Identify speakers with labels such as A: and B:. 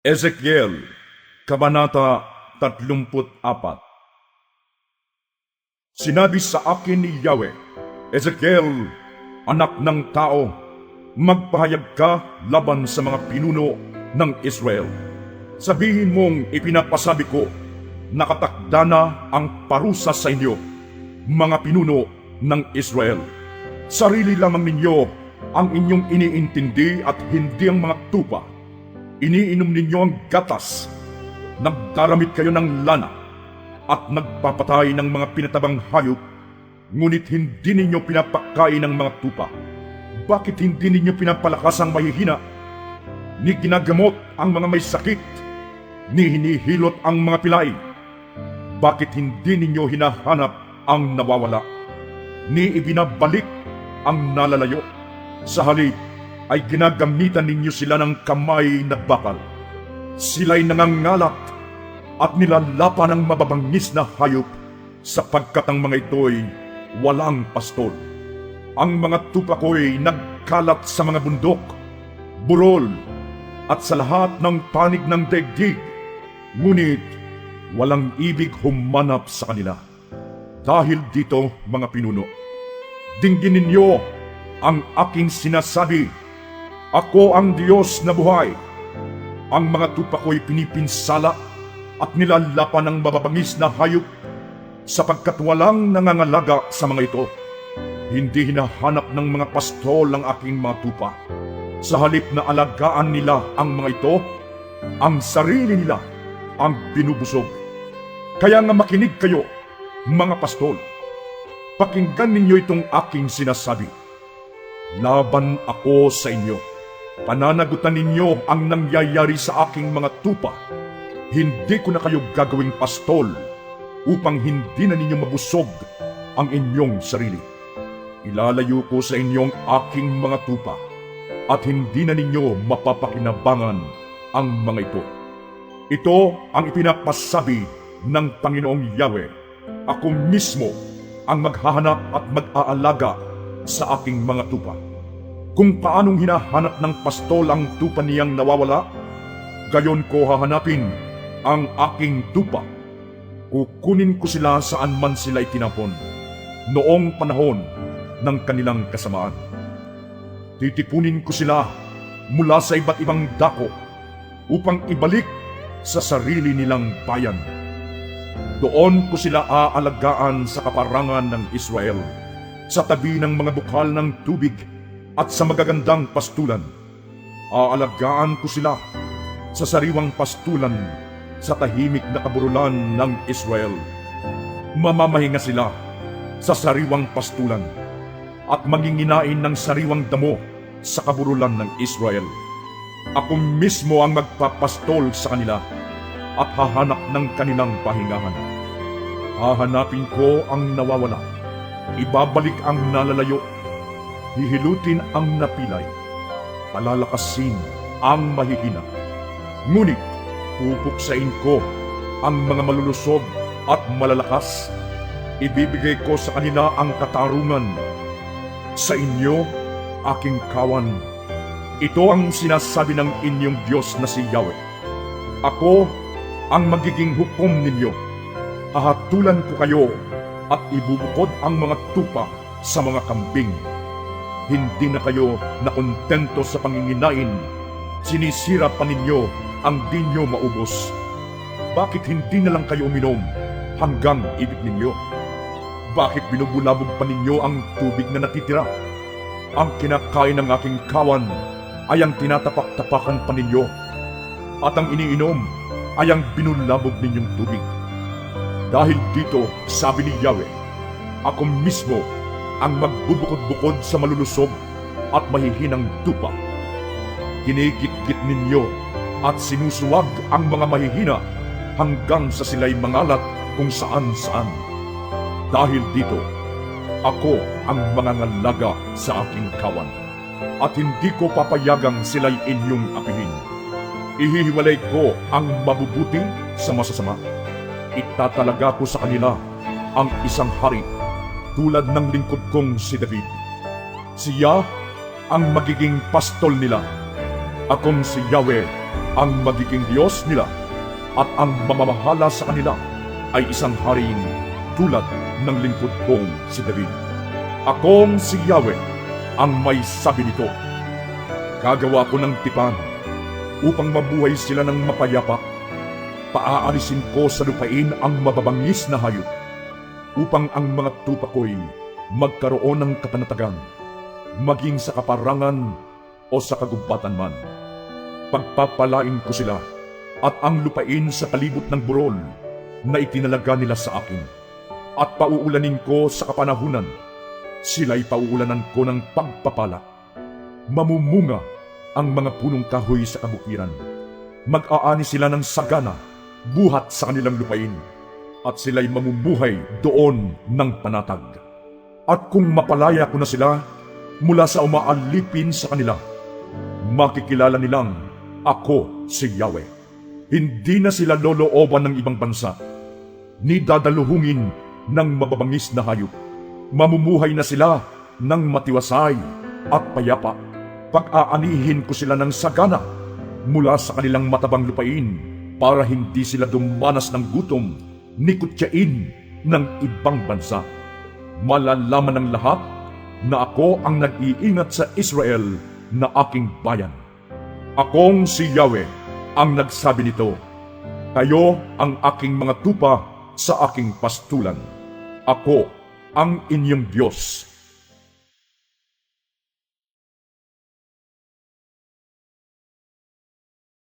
A: Ezekiel, Kabanata 34. Sinabi sa akin ni Yahweh, Ezekiel, anak ng tao, magpahayag ka laban sa mga pinuno ng Israel. Sabihin mong ipinapasabi ko, nakatakda na ang parusa sa inyo, mga pinuno ng Israel. Sarili lamang ninyo ang inyong iniintindi at hindi ang mga tupa. Iniinom ninyo ang gatas, nagdaramit kayo ng lana, at nagpapatay ng mga pinatabang hayop, ngunit hindi ninyo pinapakain ng mga tupa. Bakit hindi ninyo pinapalakas ang mahihina? Ni ginagamot ang mga may sakit, ni hinihilot ang mga pilay. Bakit hindi ninyo hinahanap ang nawawala? Ni ibinabalik ang nalalayo. Sa halip ay ginagamitan ninyo sila ng kamay na bakal. Sila'y nangangalat at nilalapan ng mababangis na hayop, sapagkat ang mga ito'y walang pastol. Ang mga tupa ko'y nagkalat sa mga bundok, burol, at sa lahat ng panig ng daigdig, ngunit walang ibig humanap sa kanila. Dahil dito, mga pinuno, dinggin ninyo ang aking sinasabi. Ako ang Diyos na buhay. Ang mga tupa ko'y pinipinsala at nilalapan ng mababangis na hayop, sapagkat walang nangangalaga sa mga ito. Hindi hinahanap ng mga pastol ang aking mga tupa. Sa halip na alagaan nila ang mga ito, ang sarili nila ang binubusog. Kaya nga makinig kayo, mga pastol. Pakinggan ninyo itong aking sinasabi. Laban ako sa inyo. Pananagutan ninyo ang nangyayari sa aking mga tupa. Hindi ko na kayo gagawing pastol upang hindi na ninyo mabusog ang inyong sarili. Ilalayo ko sa inyong aking mga tupa at hindi na ninyo mapapakinabangan ang mga ito. Ito ang ipinapasabi ng Panginoong Yahweh. Ako mismo ang maghahanap at mag-aalaga sa aking mga tupa. Kung paanong hinahanap ng pastol ang tupa niyang nawawala, gayon ko hahanapin ang aking tupa. Kukunin ko sila saan man sila itinapon noong panahon ng kanilang kasamaan. Titipunin ko sila mula sa iba't ibang dako upang ibalik sa sarili nilang bayan. Doon ko sila aalagaan sa kaparangan ng Israel, sa tabi ng mga bukal ng tubig at sa magagandang pastulan. Aalagaan ko sila sa sariwang pastulan sa tahimik na kaburulan ng Israel. Mamamahinga sila sa sariwang pastulan at manginginain ng sariwang damo sa kaburulan ng Israel. Ako mismo ang magpapastol sa kanila at hahanap ng kanilang pahingahan. Hahanapin ko ang nawawala, ibabalik ang nalalayo, hihilutin ang napilay, palalakasin ang mahihina. Ngunit pupuksain ko ang mga malulusog at malalakas. Ibibigay ko sa kanila ang katarungan. Sa inyo, aking kawan. Ito ang sinasabi ng inyong Diyos na si Yahweh. Ako ang magiging hukom ninyo. Hahatulan ko kayo at ibubukod ang mga tupa sa mga kambing. Hindi na kayo nakontento sa panginginain. Sinisira pa ninyo ang di nyo maubos. Bakit hindi na lang kayo uminom hanggang ibig ninyo? Bakit binubulabog pa ninyo ang tubig na natitira? Ang kinakain ng aking kawan ay ang tinatapak-tapakan pa ninyo, at ang iniinom ay ang binulabog ninyong tubig. Dahil dito, sabi ni Yahweh, ako mismo ang magbubukod-bukod sa malulusog at mahihinang tupa. Kinigit-git ninyo at sinusuwag ang mga mahihina hanggang sa sila'y mangalat kung saan-saan. Dahil dito, ako ang mangangalaga sa aking kawan, at hindi ko papayagang sila'y inyong apihin. Ihihiwalay ko ang mabubuti sa masasama. Itatalaga ko sa kanila ang isang hari, tulad ng lingkod kong si David. Siya ang magiging pastol nila. Akong si Yahweh ang magiging Diyos nila at ang mamamahala sa kanila ay isang haring tulad ng lingkod kong si David. Akong si Yahweh ang may sabi nito. Gagawa ko ng tipan upang mabuhay sila ng mapayapa. Paaalisin ko sa lupain ang mababangis na hayop upang ang mga tupa ko'y magkaroon ng kapanatagan, maging sa kaparangan o sa kagubatan man. Pagpapalain ko sila at ang lupain sa palibot ng burol na itinalaga nila sa akin. At pauulanin ko sa kapanahunan, sila'y pauulanan ko ng pagpapala. Mamumunga ang mga punong kahoy sa kabukiran. Mag-aani sila ng sagana, buhat sa kanilang lupain, at sila'y mamumuhay doon ng panatag. At kung mapalaya ko na sila mula sa umaalipin sa kanila, makikilala nilang ako si Yahweh. Hindi na sila lolooban ng ibang bansa, ni dadaluhungin ng mababangis na hayop. Mamumuhay na sila ng matiwasay at payapa. Pag-aanihin ko sila ng sagana mula sa kanilang matabang lupain para hindi sila dumanas ng gutom ni kutyain ng ibang bansa. Malalaman ng lahat na ako ang nag-iingat sa Israel na aking bayan. Akong si Yahweh ang nagsabi nito. Kayo ang aking mga tupa sa aking pastulan. Ako ang inyong Diyos.